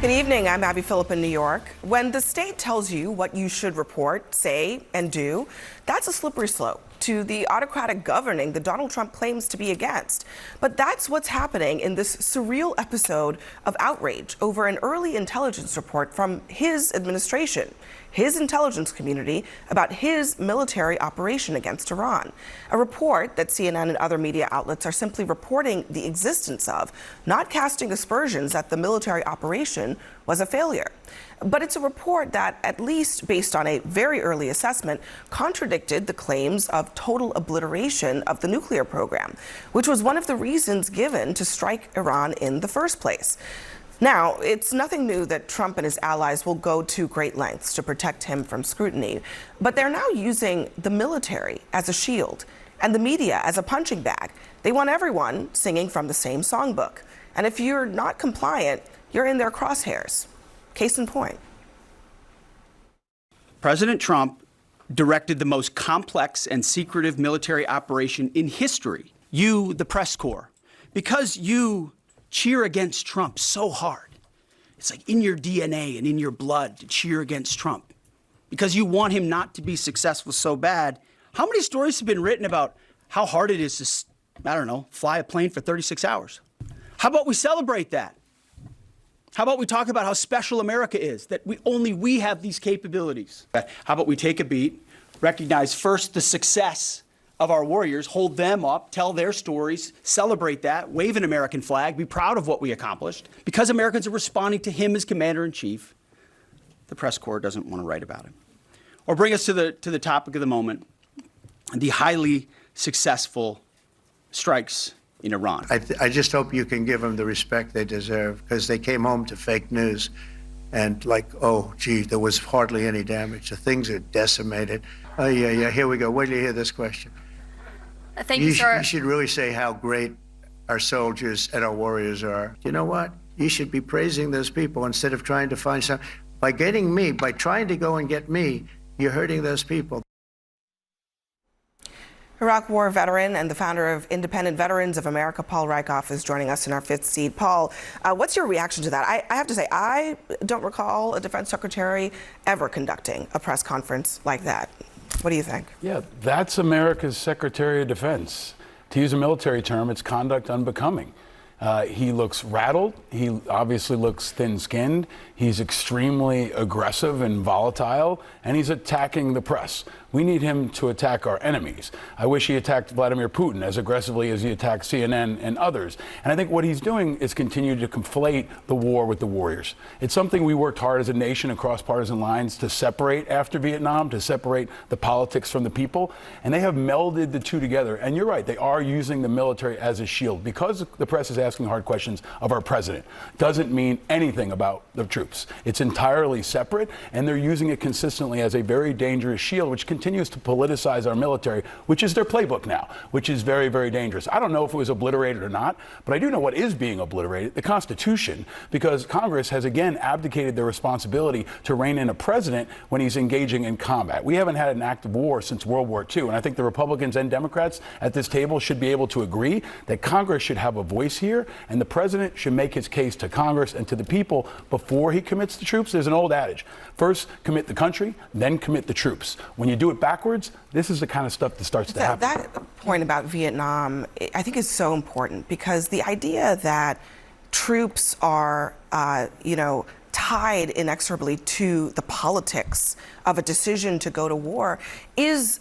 Good evening, I'm Abby Phillip in New York. When the state tells you what you should report, say, and do, that's a slippery slope to the autocratic governing that Donald Trump claims to be against. But that's what's happening in this surreal episode of outrage over an early intelligence report from his administration, his intelligence community, about his military operation against Iran. A report that CNN and other media outlets are simply reporting the existence of, not casting aspersions that the military operation was a failure. But it's a report that, at least based on a very early assessment, contradicted the claims of total obliteration of the nuclear program, which was one of the reasons given to strike Iran in the first place. Now, it's nothing new that Trump and his allies will go to great lengths to protect him from scrutiny, but they're now using the military as a shield and the media as a punching bag. They want everyone singing from the same songbook. And if you're not compliant, you're in their crosshairs. Case in point. President Trump directed the most complex and secretive military operation in history. You, the press corps, because you cheer against Trump so hard. It's like in your DNA and in your blood to cheer against Trump. Because you want him not to be successful so bad. How many stories have been written about how hard it is to, I don't know, fly a plane for 36 hours? How about we celebrate that? How about we talk about how special America is, that only we have these capabilities? How about we take a beat, recognize first the success of our warriors, hold them up, tell their stories, celebrate that, wave an American flag, be proud of what we accomplished. Because Americans are responding to him as commander-in-chief, the press corps doesn't want to write about it. Or bring us to the topic of the moment, the highly successful strikes in Iran. I just hope you can give them the respect they deserve, because they came home to fake news and like, oh, gee, there was hardly any damage. The things are decimated. Oh, yeah, here we go. Wait till you hear this question. Thank you, sir. You should really say how great our soldiers and our warriors are. You know what? You should be praising those people instead of trying to find some. By trying to go and get me, you're hurting those people. Iraq War veteran and the founder of Independent Veterans of America, Paul Rieckhoff, is joining us in our fifth seat. Paul, what's your reaction to that? I have to say, I don't recall a defense secretary ever conducting a press conference like that. What do you think? Yeah, that's America's Secretary of Defense. To use a military term, it's conduct unbecoming. He looks rattled. He obviously looks thin-skinned. He's extremely aggressive and volatile, and he's attacking the press. We need him to attack our enemies. I wish he attacked Vladimir Putin as aggressively as he attacked CNN and others. And I think what he's doing is continue to conflate the war with the warriors. It's something we worked hard as a nation across partisan lines to separate after Vietnam, to separate the politics from the people. And they have melded the two together. And you're right, they are using the military as a shield. Because the press is asking hard questions of our president, doesn't mean anything about the troops. It's entirely separate, and they're using it consistently as a very dangerous shield, which continues to politicize our military, which is their playbook now, which is very, very dangerous. I don't know if it was obliterated or not, but I do know what is being obliterated, the Constitution, because Congress has again abdicated their responsibility to rein in a president when he's engaging in combat. We haven't had an active war since World War II, and I think the Republicans and Democrats at this table should be able to agree that Congress should have a voice here, and the president should make his case to Congress and to the people before he commits the troops. There's an old adage, first commit the country, then commit the troops. When you do it backwards, this is the kind of stuff that starts to happen. That point about Vietnam, I think, is so important, because the idea that troops are, tied inexorably to the politics of a decision to go to war is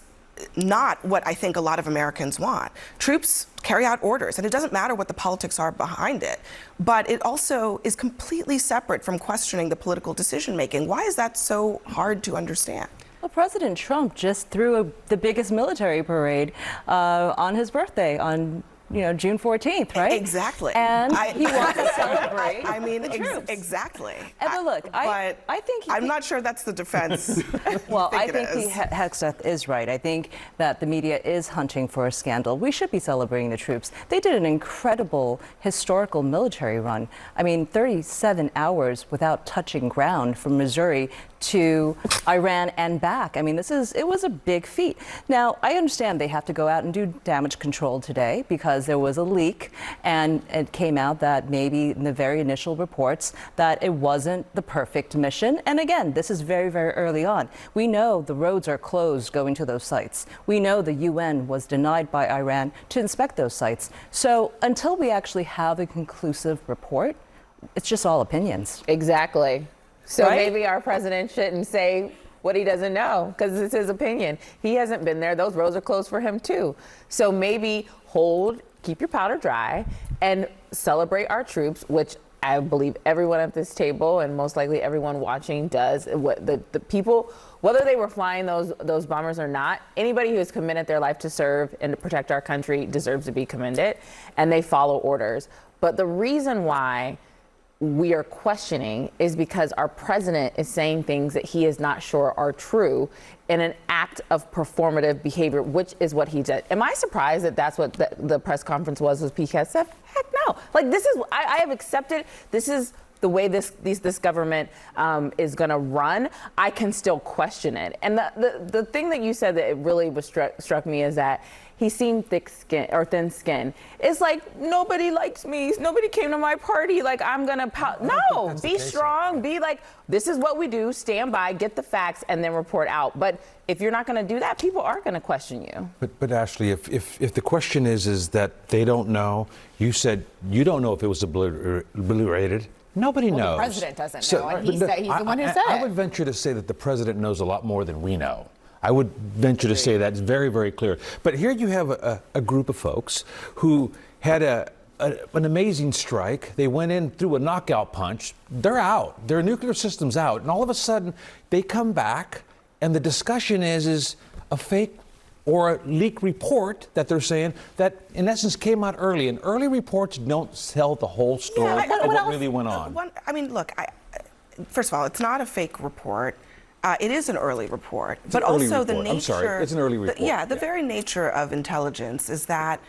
not what I think a lot of Americans want. Troops carry out orders, and it doesn't matter what the politics are behind it, but it also is completely separate from questioning the political decision-making. Why is that so hard to understand? Well, President Trump just threw the biggest military parade on his birthday on June 14th, right? Exactly. And he wants to celebrate. I mean, exactly. exactly. And look, I think I'm not sure that's the defense. Well, I think Hexeth is right. I think that the media is hunting for a scandal. We should be celebrating the troops. They did an incredible historical military run. I mean, 37 hours without touching ground from Missouri to Iran and back. I mean, it was a big feat. Now, I understand they have to go out and do damage control today because there was a leak, and it came out that maybe in the very initial reports that it wasn't the perfect mission. And again, this is very, very early on. We know the roads are closed going to those sites. We know the UN was denied by Iran to inspect those sites. So until we actually have a conclusive report, it's just all opinions. Exactly. So Right? maybe our president shouldn't say what he doesn't know because it's his opinion. He hasn't been there. Those roads are closed for him too. So maybe keep your powder dry and celebrate our troops, which I believe everyone at this table and most likely everyone watching does. What the people, whether they were flying those bombers or not, anybody who has committed their life to serve and to protect our country deserves to be commended, and they follow orders. But the reason why we are questioning is because our president is saying things that he is not sure are true in an act of performative behavior, which is what he did. Am I surprised that that's what the press conference was with PKSF? Heck no. Like, this is, I have accepted, this is the way this government is going to run. I can still question it. And the thing that you said that it really was struck me is that he seemed thin skin. It's like, nobody likes me. Nobody came to my party. Like, I'm going to no, be strong. Be like, this is what we do. Stand by, get the facts, and then report out. But if you're not going to do that, people are going to question you. But Ashley, if the question is that they don't know, you said you don't know if it was obliterated. Nobody knows. The president doesn't know, and he's the one who said it. I would venture to say that the president knows a lot more than we know. I would venture to say that's very, very clear. But here you have a group of folks who had an amazing strike. They went in, threw a knockout punch. They're out. Their nuclear system's out. And all of a sudden, they come back, and the discussion is a fake or a leak report that they're saying that, in essence, came out early. And early reports don't tell the whole story of what really went on. I mean, look, first of all, it's not a fake report. It is an early report, but also the nature. I'm sorry, it's an early report. The very nature of intelligence is that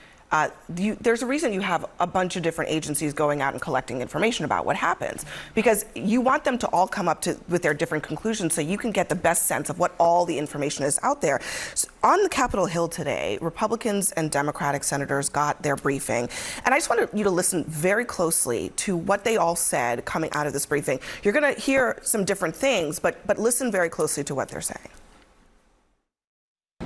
there's a reason you have a bunch of different agencies going out and collecting information about what happens, because you want them to all come up with their different conclusions so you can get the best sense of what all the information is out there. So on the Capitol Hill today, Republicans and Democratic senators got their briefing, and I just wanted you to listen very closely to what they all said coming out of this briefing. You're going to hear some different things, but listen very closely to what they're saying.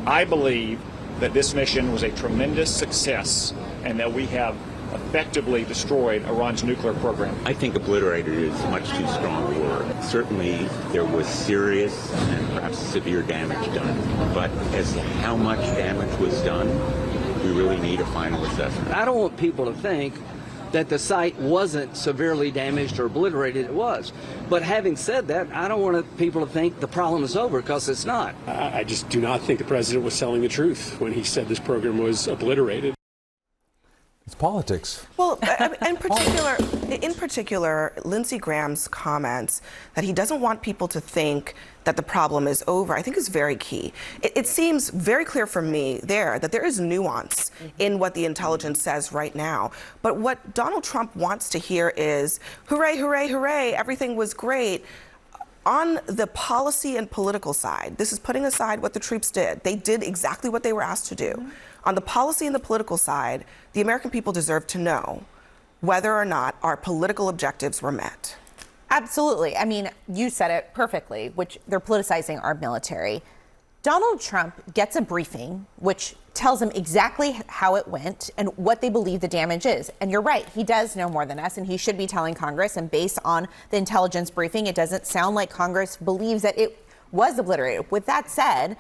I believe that this mission was a tremendous success and that we have effectively destroyed Iran's nuclear program. I think obliterated is much too strong a word. Certainly there was serious and perhaps severe damage done, but as to how much damage was done, we really need a final assessment. I don't want people to think that the site wasn't severely damaged or obliterated. It was. But having said that, I don't want people to think the problem is over, because it's not. I just do not think the president was telling the truth when he said this program was obliterated. It's politics. Well, in particular, Lindsey Graham's comments that he doesn't want people to think that the problem is over, I think is very key. It seems very clear for me that there is nuance in what the intelligence says right now. But what Donald Trump wants to hear is, hooray, hooray, hooray, everything was great. On the policy and political side, this is putting aside what the troops did. They did exactly what they were asked to do. On the policy and the political side, the American people deserve to know whether or not our political objectives were met. Absolutely. I mean, you said it perfectly, which they're politicizing our military. Donald Trump gets a briefing which tells him exactly how it went and what they believe the damage is. And you're right, he does know more than us, and he should be telling Congress. And based on the intelligence briefing, it doesn't sound like Congress believes that it was obliterated. With that said,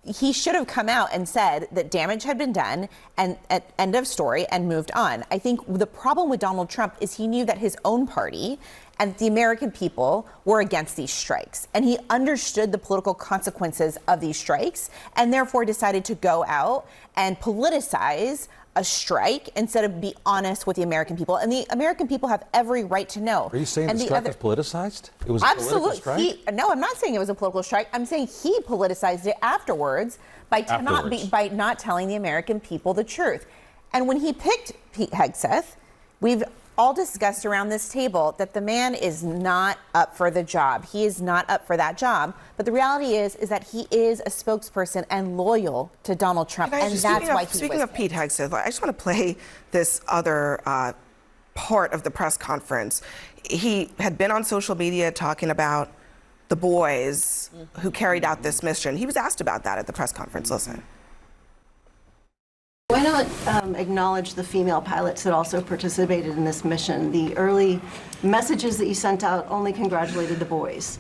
he should have come out and said that damage had been done and end of story and moved on. I think the problem with Donald Trump is he knew that his own party and the American people were against these strikes. And he understood the political consequences of these strikes and therefore decided to go out and politicize a strike instead of be honest with the American people. And the American people have every right to know. Are you saying the strike was politicized? It was absolutely. A political strike? No, I'm not saying it was a political strike. I'm saying he politicized it afterwards by not telling the American people the truth. And when he picked Pete Hegseth, we've all discussed around this table that the man is not up for the job. He is not up for that job. But the reality is that he is a spokesperson and loyal to Donald Trump. And that's why he Speaking was of Pete Hegseth, I just want to play this other part of the press conference. He had been on social media talking about the boys who carried out this mission. He was asked about that at the press conference. Listen. Why not acknowledge the female pilots that also participated in this mission? The early messages that you sent out only congratulated the boys.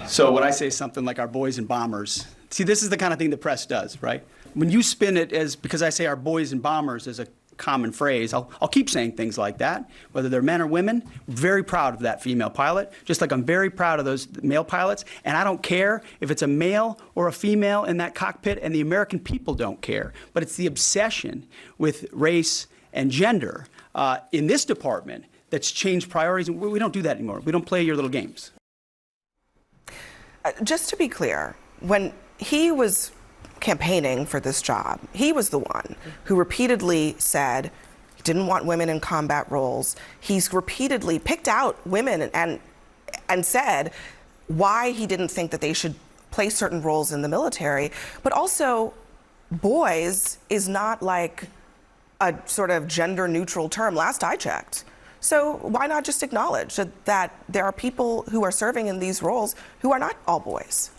So when I say something like our boys and bombers, see, this is the kind of thing the press does, right? When you spin it as, because I say our boys and bombers as a common phrase, I'll keep saying things like that, whether they're men or women. Very proud of that female pilot, just like I'm very proud of those male pilots. And I don't care if it's a male or a female in that cockpit, and the American people don't care. But it's the obsession with race and gender in this department that's changed priorities. And we don't do that anymore. We don't play your little games. Just to be clear, when he was campaigning for this job, he was the one who repeatedly said he didn't want women in combat roles. He's repeatedly picked out women and said why he didn't think that they should play certain roles in the military. But also, boys is not like a sort of gender neutral term, last I checked. So why not just acknowledge that there are people who are serving in these roles who are not all boys?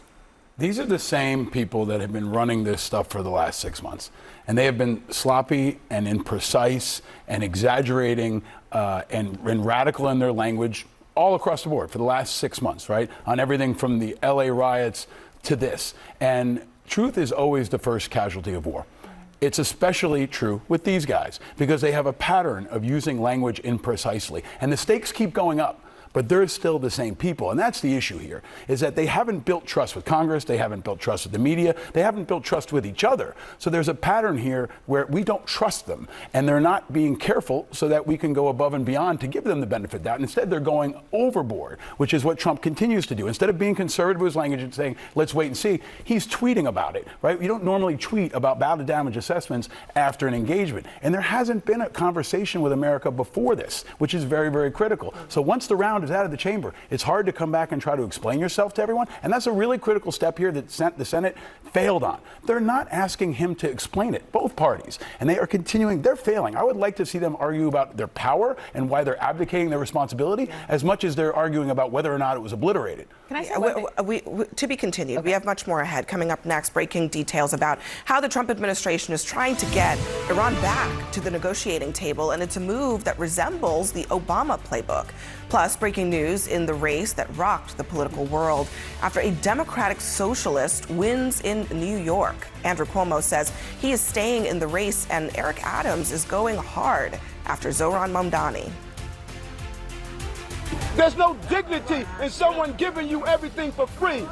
These are the same people that have been running this stuff for the last 6 months. And they have been sloppy and imprecise and exaggerating and radical in their language all across the board for the last 6 months, right? On everything from the LA riots to this. And truth is always the first casualty of war. It's especially true with these guys because they have a pattern of using language imprecisely. And the stakes keep going up. But they're still the same people. And that's the issue here, is that they haven't built trust with Congress, they haven't built trust with the media, they haven't built trust with each other. So there's a pattern here where we don't trust them, and they're not being careful so that we can go above and beyond to give them the benefit of that. Instead, they're going overboard, which is what Trump continues to do. Instead of being conservative with his language and saying, let's wait and see, he's tweeting about it, right? You don't normally tweet about battle damage assessments after an engagement. And there hasn't been a conversation with America before this, which is very, very critical. So once the round is out of the chamber, it's hard to come back and try to explain yourself to everyone. And that's a really critical step here that the Senate failed on. They're not asking him to explain it, both parties. And they are continuing, they're failing. I would like to see them argue about their power and why they're abdicating their responsibility as much as they're arguing about whether or not it was obliterated. Can I say to be continued. Okay. We have much more ahead. Coming up next, breaking details about how the Trump administration is trying to get Iran back to the negotiating table, and it's a move that resembles the Obama playbook. Plus, breaking news in the race that rocked the political world after a Democratic socialist wins in New York. Andrew Cuomo says he is staying in the race, and Eric Adams is going hard after Zohran Mamdani. There's no dignity in someone giving you everything for free.